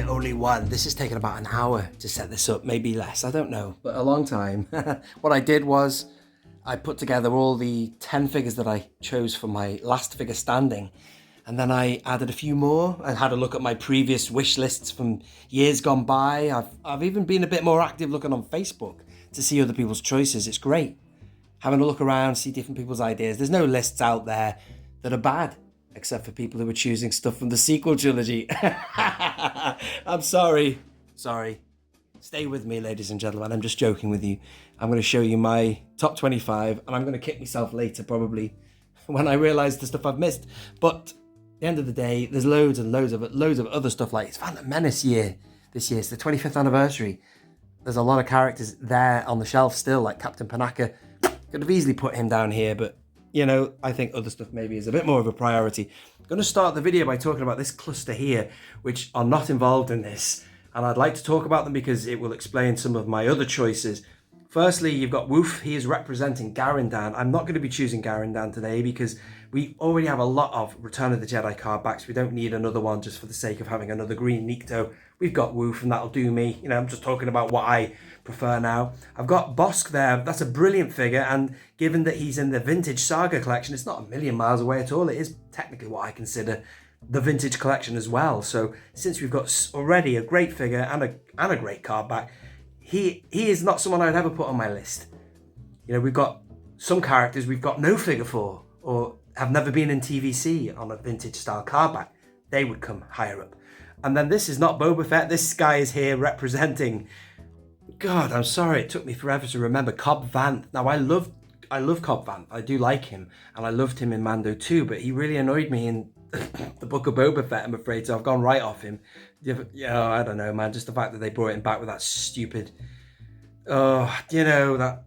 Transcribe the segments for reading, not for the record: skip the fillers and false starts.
here, only one. This has taken about an hour to set this up, maybe less, I don't know, but a long time. What I did was I put together all the 10 figures that I chose for my last figure standing, and then I added a few more. I had a look at my previous wish lists from years gone by. I've even been a bit more active looking on Facebook to see other people's choices. It's great having a look around, see different people's ideas. There's no lists out there that are bad, except for people who are choosing stuff from the sequel trilogy. I'm sorry. Stay with me, ladies and gentlemen. I'm just joking with you. I'm going to show you my top 25, and I'm going to kick myself later, probably, when I realise the stuff I've missed. But at the end of the day, there's loads of other stuff. Like, it's Phantom Menace year this year. It's the 25th anniversary. There's a lot of characters there on the shelf still, like Captain Panaka. Could have easily put him down here, but you know, I think other stuff maybe is a bit more of a priority. I'm going to start the video by talking about this cluster here, which are not involved in this. And I'd like to talk about them because it will explain some of my other choices. Firstly, you've got Woof. He is representing Garandan. I'm not going to be choosing Garandan today because we already have a lot of Return of the Jedi card backs. We don't need another one just for the sake of having another green Nikto. We've got Woof and that'll do me. You know, I'm just talking about what I prefer now. I've got Bosk there. That's a brilliant figure, and given that he's in the Vintage Saga collection, it's not a million miles away at all. It is technically what I consider the Vintage collection as well. So since we've got already a great figure and a great card back, he is not someone I'd ever put on my list. You know, we've got some characters we've got no figure for, or have never been in TVC on a Vintage style card back. They would come higher up. And then this is not Boba Fett. This guy is here representing, God, I'm sorry, it took me forever to remember, Cobb Vanth. Now, I love Cobb Vanth. I do like him, and I loved him in Mando too, but he really annoyed me in the Book of Boba Fett, I'm afraid, so I've gone right off him. Yeah, I don't know, man, just the fact that they brought him back with that stupid, that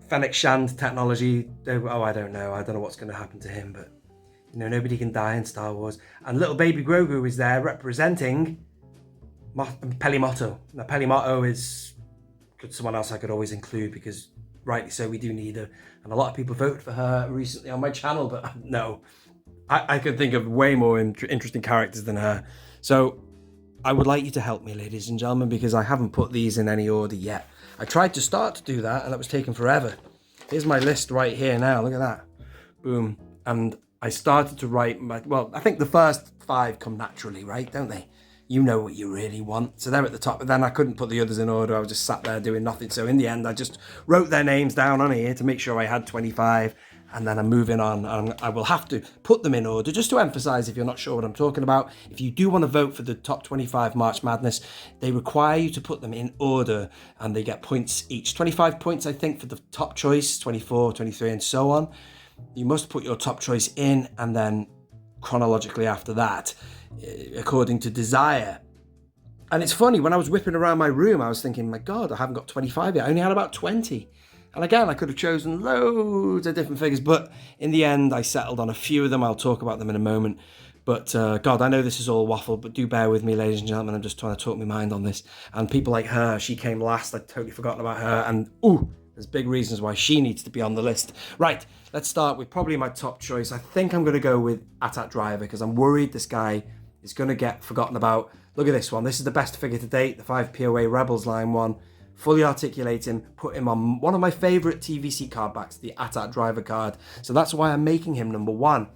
Fennec Shand technology. I don't know what's going to happen to him, but, you know, nobody can die in Star Wars. And little baby Grogu is there representing Peli Motto. Now, Peli Motto is someone else I could always include because, rightly so, we do need her. And a lot of people voted for her recently on my channel, but no. I could think of way more interesting characters than her. So I would like you to help me, ladies and gentlemen, because I haven't put these in any order yet. I tried to start to do that, and that was taking forever. Here's my list right here now. Look at that. Boom. And I started to write I think the first 5 come naturally, right? Don't they? You know what you really want. So they're at the top, but then I couldn't put the others in order. I was just sat there doing nothing. So in the end, I just wrote their names down on here to make sure I had 25, and then I'm moving on. And I will have to put them in order just to emphasize, if you're not sure what I'm talking about, if you do want to vote for the top 25 March Madness, they require you to put them in order, and they get points each. 25 points, I think, for the top choice, 24, 23, and so on. You must put your top choice in, and then chronologically after that, according to desire. And it's funny, when I was whipping around my room, I was thinking, my God, I haven't got 25 yet. I only had about 20. And again, I could have chosen loads of different figures, but in the end, I settled on a few of them. I'll talk about them in a moment. But God, I know this is all waffle, but do bear with me, ladies and gentlemen. I'm just trying to talk my mind on this. And people like her, she came last. I'd totally forgotten about her. And there's big reasons why she needs to be on the list. Right, let's start with probably my top choice. I think I'm going to go with AT-AT Driver because I'm worried this guy is going to get forgotten about. Look at this one. This is the best figure to date, the 5 POA Rebels line one. Fully articulate him, put him on one of my favourite TVC card backs, the AT-AT Driver card. So that's why I'm making him number 1.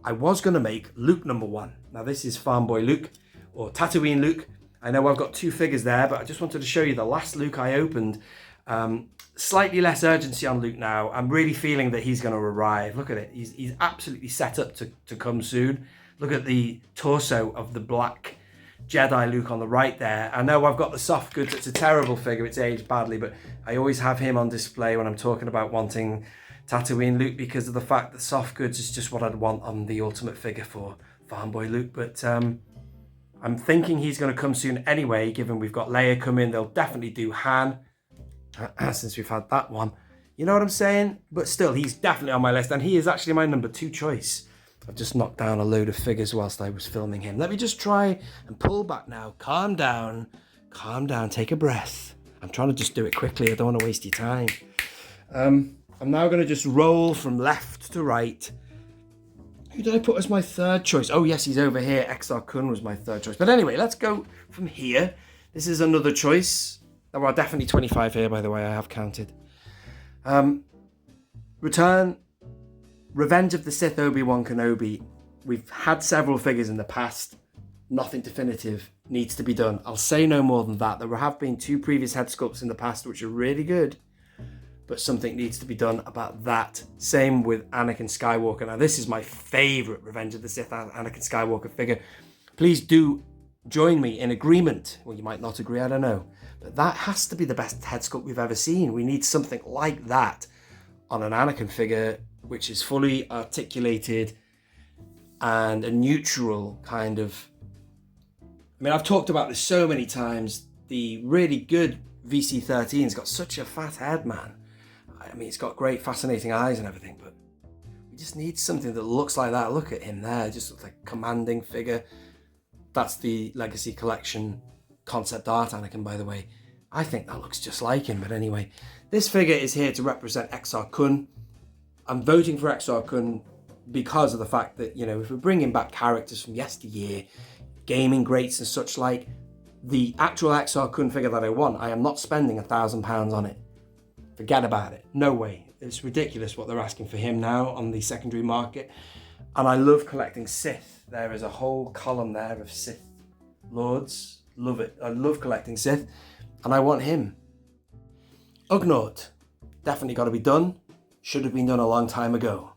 I was going to make Luke number 1. Now this is Farm Boy Luke, or Tatooine Luke. I know I've got 2 figures there, but I just wanted to show you the last Luke I opened. Slightly less urgency on Luke now. I'm really feeling that he's going to arrive. Look at it. He's absolutely set up to come soon. Look at the torso of the black Jedi Luke on the right there. I know I've got the soft goods. It's a terrible figure. It's aged badly, but I always have him on display when I'm talking about wanting Tatooine Luke because of the fact that soft goods is just what I'd want on the ultimate figure for Farm Boy Luke. But I'm thinking he's going to come soon anyway, given we've got Leia coming. They'll definitely do Han since we've had that one. You know what I'm saying? But still, he's definitely on my list, and he is actually my number 2 choice. I've just knocked down a load of figures whilst I was filming him. Let me just try and pull back now. Calm down, take a breath. I'm trying to just do it quickly. I don't want to waste your time. I'm now going to just roll from left to right. Who did I put as my third choice? Oh yes, he's over here. XR Kun was my third choice. But anyway, let's go from here. This is another choice. There are definitely 25 here, by the way, I have counted. Return, Revenge of the Sith Obi-Wan Kenobi. We've had several figures in the past. Nothing definitive needs to be done. I'll say no more than that. There have been 2 previous head sculpts in the past which are really good, but something needs to be done about that. Same with Anakin Skywalker. Now, this is my favourite Revenge of the Sith Anakin Skywalker figure. Please do join me in agreement. Well, you might not agree, I don't know. But that has to be the best head sculpt we've ever seen. We need something like that on an Anakin figure, which is fully articulated and a neutral kind of... I mean, I've talked about this so many times. The really good VC13's got such a fat head, man. I mean, it's got great, fascinating eyes and everything, but we just need something that looks like that. Look at him there, just looks like a commanding figure. That's the Legacy Collection concept art Anakin, by the way. I think that looks just like him, but anyway. This figure is here to represent XR Kun. I'm voting for XR Kun because of the fact that, you know, if we're bringing back characters from yesteryear, gaming greats and such like, the actual XR Kun figure that I want, I am not spending £1,000 on it. Forget about it. No way. It's ridiculous what they're asking for him now on the secondary market. And I love collecting Sith. There is a whole column there of Sith Lords. Love it. I love collecting Sith. And I want him. Ugnaught. Definitely got to be done. Should have been done a long time ago.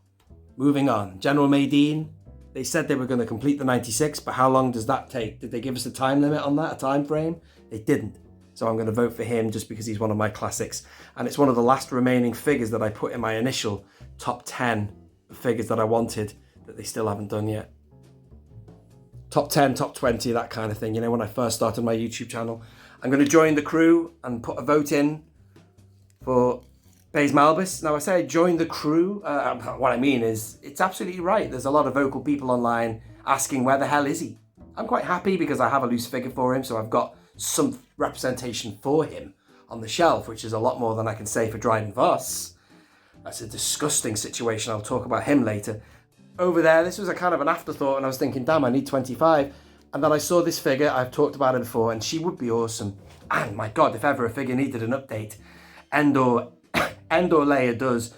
Moving on. General Madine. They said they were going to complete the 96, but how long does that take? Did they give us a time limit on that, a time frame? They didn't. So I'm going to vote for him just because he's one of my classics. And it's one of the last remaining figures that I put in my initial top 10 figures that I wanted that they still haven't done yet. Top 10, top 20, that kind of thing. You know, when I first started my YouTube channel. I'm going to join the crew and put a vote in for Baze Malbus. Now, I say I joined the crew. What I mean is, it's absolutely right. There's a lot of vocal people online asking where the hell is he? I'm quite happy because I have a loose figure for him, so I've got some representation for him on the shelf, which is a lot more than I can say for Dryden Voss. That's a disgusting situation. I'll talk about him later. Over there, this was a kind of an afterthought, and I was thinking, damn, I need 25. And then I saw this figure. I've talked about her before, and she would be awesome. And my God, if ever a figure needed an update, Endor Leia does.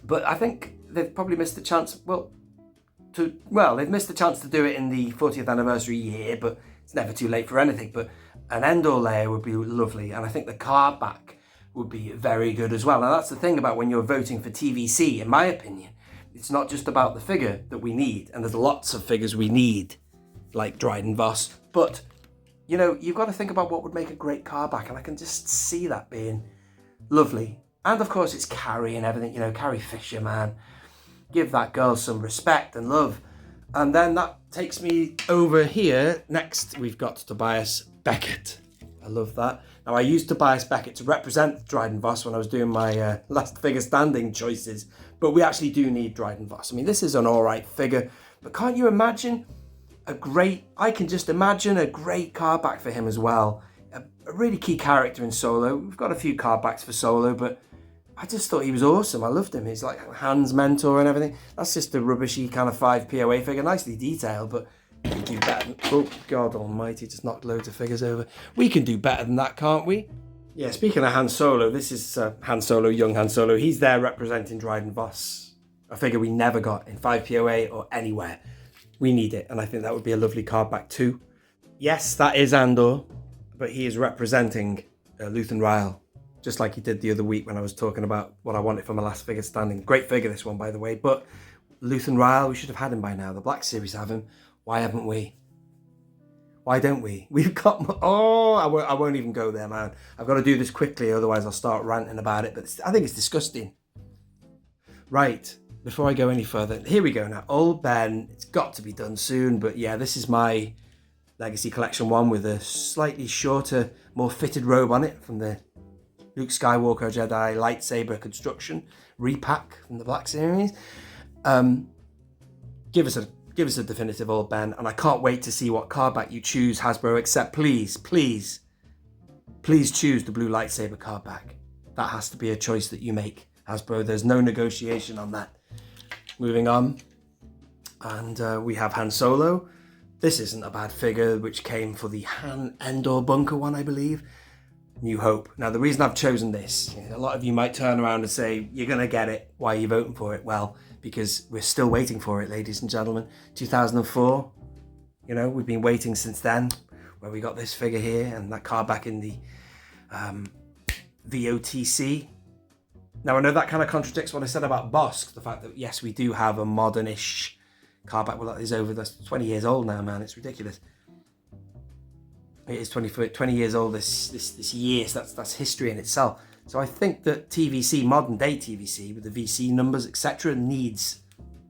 But I think they've probably missed the chance. They've missed the chance to do it in the 40th anniversary year, but it's never too late for anything. But an Endor Leia would be lovely, and I think the card back would be very good as well. Now, that's the thing about when you're voting for TVC, in my opinion. It's not just about the figure that we need, and there's lots of figures we need, like Dryden Voss. But, you know, you've got to think about what would make a great card back, and I can just see that being lovely. And, of course, it's Carrie and everything, you know, Carrie Fisher, man. Give that girl some respect and love. And then that takes me over here. Next, we've got Tobias Beckett. I love that. Now, I used Tobias Beckett to represent Dryden Voss when I was doing my last figure standing choices, but we actually do need Dryden Voss. I mean, this is an all right figure, but can't you imagine I can just imagine a great card back for him as well. A really key character in Solo. We've got a few card backs for Solo, but I just thought he was awesome. I loved him. He's like Han's mentor and everything. That's just a rubbishy kind of 5 POA figure, nicely detailed, but we can do better. Oh, God almighty, just knocked loads of figures over. We can do better than that, can't we? Yeah, speaking of Han Solo, this is Han Solo, young Han Solo. He's there representing Dryden Voss, a figure we never got in 5 POA or anywhere. We need it, and I think that would be a lovely card back too. Yes, that is Andor, but he is representing Luthen Rael, just like he did the other week when I was talking about what I wanted for my last figure standing. Great figure, this one, by the way, but Luthen Rael, we should have had him by now. The Black Series have him. Why haven't we? Why don't we? We've got... Oh, I won't even go there, man. I've got to do this quickly, otherwise I'll start ranting about it, but I think it's disgusting. Right, before I go any further, here we go now. Old Ben, it's got to be done soon, but yeah, this is my Legacy Collection one with a slightly shorter, more fitted robe on it from the Luke Skywalker Jedi lightsaber construction repack from the Black Series. Give us a definitive Old Ben, and I can't wait to see what card back you choose, Hasbro, except please choose the blue lightsaber card back. That has to be a choice that you make, Hasbro. There's no negotiation on that. Moving on. And we have Han Solo. This isn't a bad figure, which came for the Han Endor bunker one, I believe. New Hope. Now, the reason I've chosen this, a lot of you might turn around and say, you're going to get it. Why are you voting for it? Well, because we're still waiting for it, ladies and gentlemen. 2004, we've been waiting since then, where we got this figure here and that card back in the VOTC. Now, I know that kind of contradicts what I said about Bosk, the fact that, yes, we do have a modern-ish card back. Well, that is over, that's 20 years old now, man. It's ridiculous. It is 20 years old this year, so that's history in itself. So I think that TVC, modern day TVC, with the VC numbers, etc., needs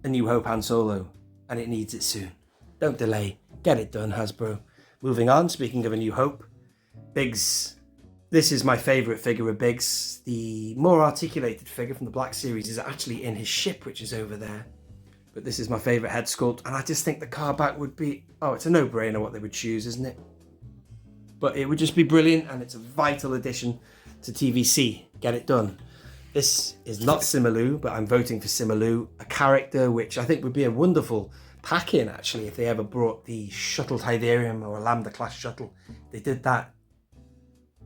a New Hope Han Solo, and it needs it soon. Don't delay. Get it done, Hasbro. Moving on, speaking of a New Hope, Biggs. This is my favourite figure of Biggs. The more articulated figure from the Black Series is actually in his ship, which is over there. But this is my favourite head sculpt, and I just think the card back would be... Oh, it's a no-brainer what they would choose, isn't it? But it would just be brilliant, and it's a vital addition to TVC. Get it done. This is not Simalu, but I'm voting for Simalu, a character which I think would be a wonderful pack-in, actually, if they ever brought the Shuttle Tidarium or a Lambda-class shuttle. They did that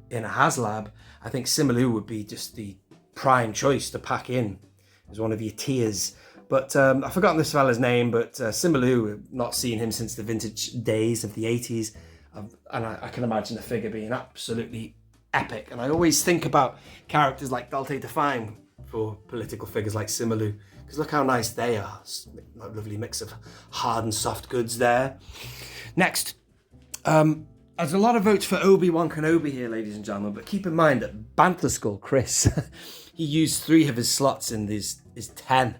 in a HasLab. I think Simalu would be just the prime choice to pack in as one of your tiers. But I've forgotten this fella's name, but Simalu, I've not seen him since the vintage days of the 80s. And I can imagine the figure being absolutely epic. And I always think about characters like Dalte Define for political figures like Simalu, because look how nice they are. A lovely mix of hard and soft goods there. Next, there's a lot of votes for Obi-Wan Kenobi here, ladies and gentlemen, but keep in mind that Bantler Skull Chris, he used 3 of his slots in his 10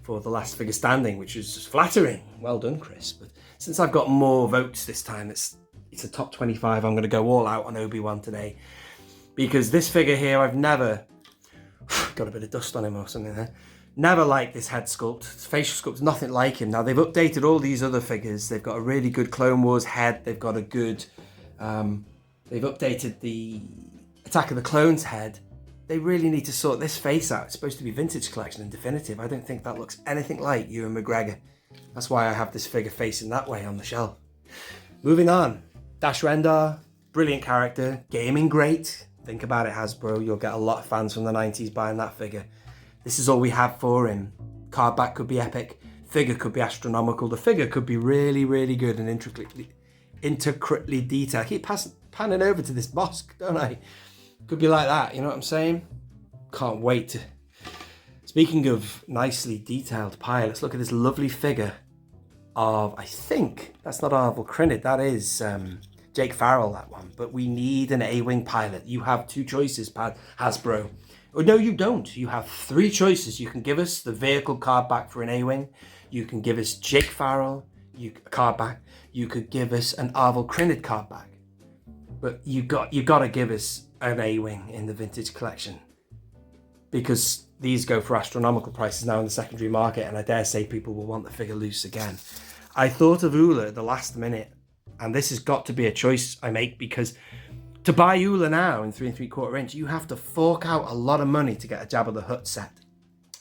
for the last figure standing, which is just flattering. Well done, Chris. But since I've got more votes this time, it's a top 25. I'm going to go all out on Obi-Wan today, because this figure here, I've never got a bit of dust on him or something there. Never liked this head sculpt. His facial sculpt's nothing like him. Now, they've updated all these other figures. They've got a really good Clone Wars head. They've got a good... they've updated the Attack of the Clones head. They really need to sort this face out. It's supposed to be vintage collection and definitive. I don't think that looks anything like Ewan McGregor. That's why I have this figure facing that way on the shelf. Moving on. Dash Rendar, brilliant character, gaming great. Think about it, Hasbro. You'll get a lot of fans from the 90s buying that figure. This is all we have for him. Card back could be epic. Figure could be astronomical. The figure could be really, really good and intricately detailed. I keep panning over to this Bosk, don't I? Could be like that, you know what I'm saying? Can't wait to... Speaking of nicely detailed pie, let's look at this lovely figure of, I think, that's not Arvel Crinid, that is Jake Farrell, that one. But we need an A-Wing pilot. You have 2 choices, Hasbro. Oh, no, you don't. You have 3 choices. You can give us the vehicle card back for an A-Wing. You can give us Jake Farrell card back. You could give us an Arvel Crinid card back. But you got to give us an A-Wing in the vintage collection, because these go for astronomical prices now in the secondary market, and I dare say people will want the figure loose again. I thought of Ula at the last minute, and this has got to be a choice I make, because to buy Ula now in 3 3/4 inch, you have to fork out a lot of money to get a Jabba the Hutt set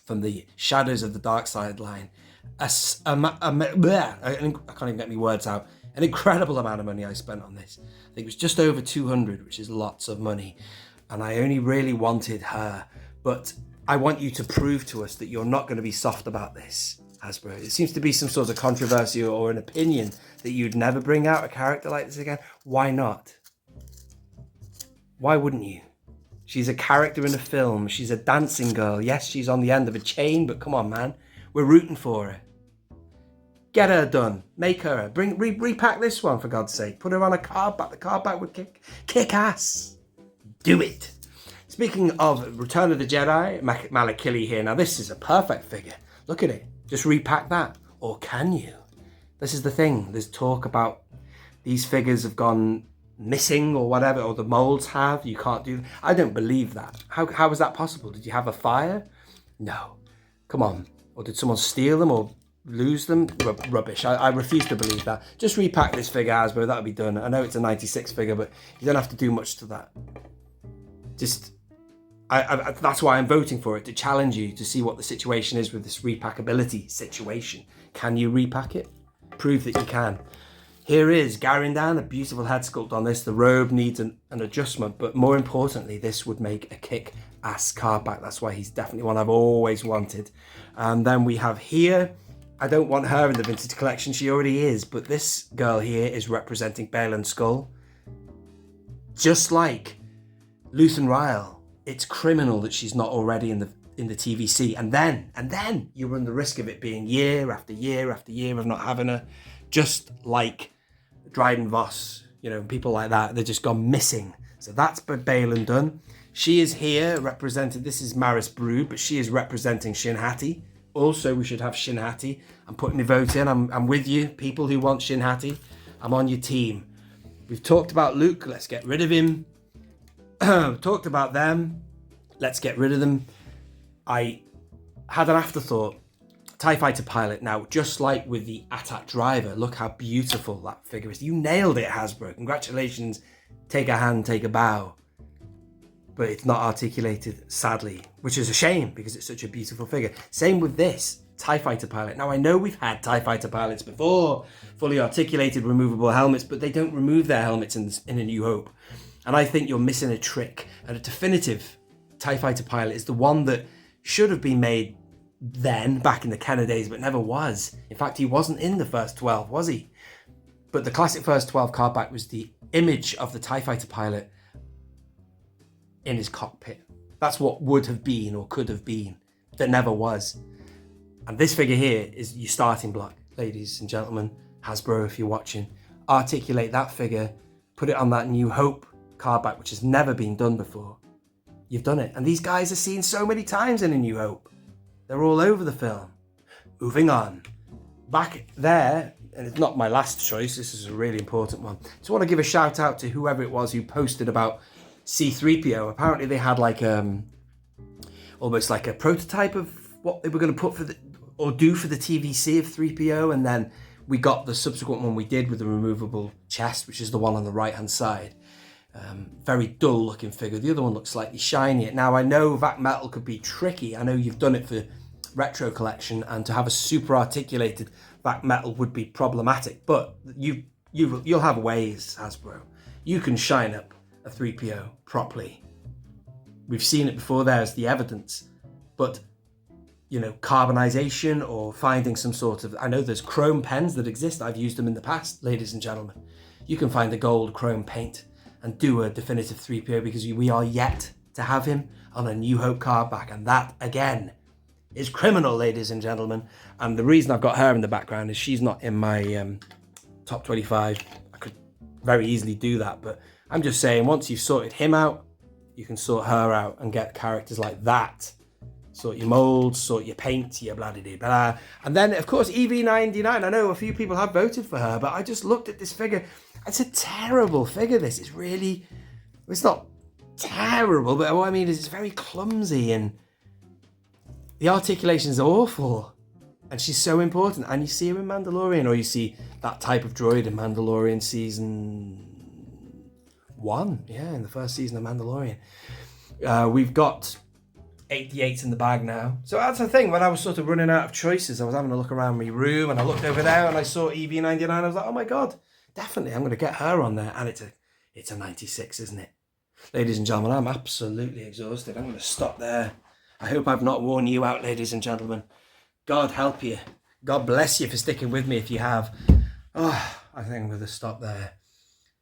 from the Shadows of the Dark Side line. I can't even get my words out. An incredible amount of money I spent on this. I think it was just over 200, which is lots of money. And I only really wanted her. But I want you to prove to us that you're not going to be soft about this, Hasbro. It seems to be some sort of controversy or an opinion that you'd never bring out a character like this again. Why not? Why wouldn't you? She's a character in a film. She's a dancing girl. Yes, she's on the end of a chain, but come on, man. We're rooting for her. Get her done. Make her. Repack this one, for God's sake. Put her on a card back. The card back would kick ass. Do it. Speaking of Return of the Jedi, Malakili here. Now, this is a perfect figure. Look at it. Just repack that. Or can you? This is the thing. There's talk about these figures have gone missing or whatever, or the molds have. You can't do... I don't believe that. How was that possible? Did you have a fire? No. Come on. Or did someone steal them or lose them? Rubbish. I refuse to believe that. Just repack this figure, Hasbro. That'll be done. I know it's a 96 figure, but you don't have to do much to that. That's why I'm voting for it, to challenge you to see what the situation is with this repackability situation. Can you repack it? Prove that you can. Here is Garin down, a beautiful head sculpt on this. The robe needs an adjustment, but more importantly, this would make a kick-ass card back. That's why he's definitely one I've always wanted. And then we have here, I don't want her in the vintage collection, she already is, but this girl here is representing Balin Skull. Just like Luthen Ryle, it's criminal that she's not already in the TVC, and then you run the risk of it being year after year after year of not having her, just like Dryden Voss, you know, people like that, they're just gone missing. So that's by Balin done. She is here represented, this is Maris Brood, but she is representing Shin Hati. Also, we should have Shin Hati. I'm putting my vote in, I'm with you, people who want Shin Hati, I'm on your team. We've talked about Luke, let's get rid of him. Talked about them, let's get rid of them. I had an afterthought. TIE Fighter pilot. Now, just like with the AT-AT driver, look how beautiful that figure is. You nailed it, Hasbro. Congratulations. Take a hand, take a bow. But it's not articulated, sadly, which is a shame because it's such a beautiful figure. Same with this TIE Fighter pilot. Now, I know we've had TIE Fighter pilots before, fully articulated, removable helmets, but they don't remove their helmets in A New Hope. And I think you're missing a trick. And a definitive TIE Fighter pilot is the one that should have been made then, back in the Kenner days, but never was. In fact, he wasn't in the first 12, was he? But the classic first 12 card back was the image of the TIE Fighter pilot in his cockpit. That's what would have been or could have been, that never was. And this figure here is your starting block, ladies and gentlemen. Hasbro, if you're watching, articulate that figure, put it on that New Hope card back, which has never been done before. You've done it. And these guys are seen so many times in A New Hope. They're all over the film. Moving on. Back there, and it's not my last choice, this is a really important one. Just want to give a shout out to whoever it was who posted about C-3PO. Apparently they had like almost like a prototype of what they were going to put for the, or do for the TVC of 3PO, and then we got the subsequent one we did with the removable chest, which is the one on the right hand side. Very dull looking figure. The other one looks slightly shinier. Now, I know VAC metal could be tricky. I know you've done it for retro collection, and to have a super articulated VAC metal would be problematic, but you'll have ways, Hasbro. You can shine up a 3PO properly. We've seen it before, there's the evidence, but you know, carbonization or finding some sort of, I know there's chrome pens that exist, I've used them in the past, ladies and gentlemen. You can find the gold chrome paint and do a definitive 3PO, because we are yet to have him on a New Hope card back, and that again is criminal, ladies and gentlemen. And the reason I've got her in the background is she's not in my top 25. I could very easily do that, but I'm just saying, once you've sorted him out, you can sort her out and get characters like that. Sort your molds, sort your paint, your blah blah blah. And then, of course, EV99. I know a few people have voted for her, but I just looked at this figure. It's a terrible figure, this. It's really, it's not terrible, but what I mean is it's very clumsy and the articulation is awful. And she's so important. And you see her in Mandalorian, or you see that type of droid in Mandalorian season 1. Yeah, in the first season of Mandalorian. We've got 88s in the bag now. So that's the thing, when I was sort of running out of choices, I was having a look around my room and I looked over there and I saw EV99. I was like, oh my God, definitely, I'm going to get her on there. And it's a 96, isn't it? Ladies and gentlemen, I'm absolutely exhausted. I'm going to stop there. I hope I've not worn you out, ladies and gentlemen. God help you. God bless you for sticking with me if you have. Oh, I think I'm going to stop there.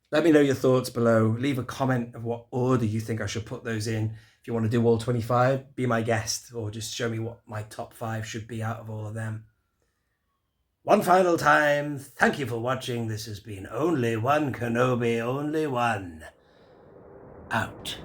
Let me know your thoughts below. Leave a comment of what order you think I should put those in. If you want to do all 25, be my guest, or just show me what my top 5 should be out of all of them. One final time, thank you for watching. This has been Only One Kenobi, Only One. Out.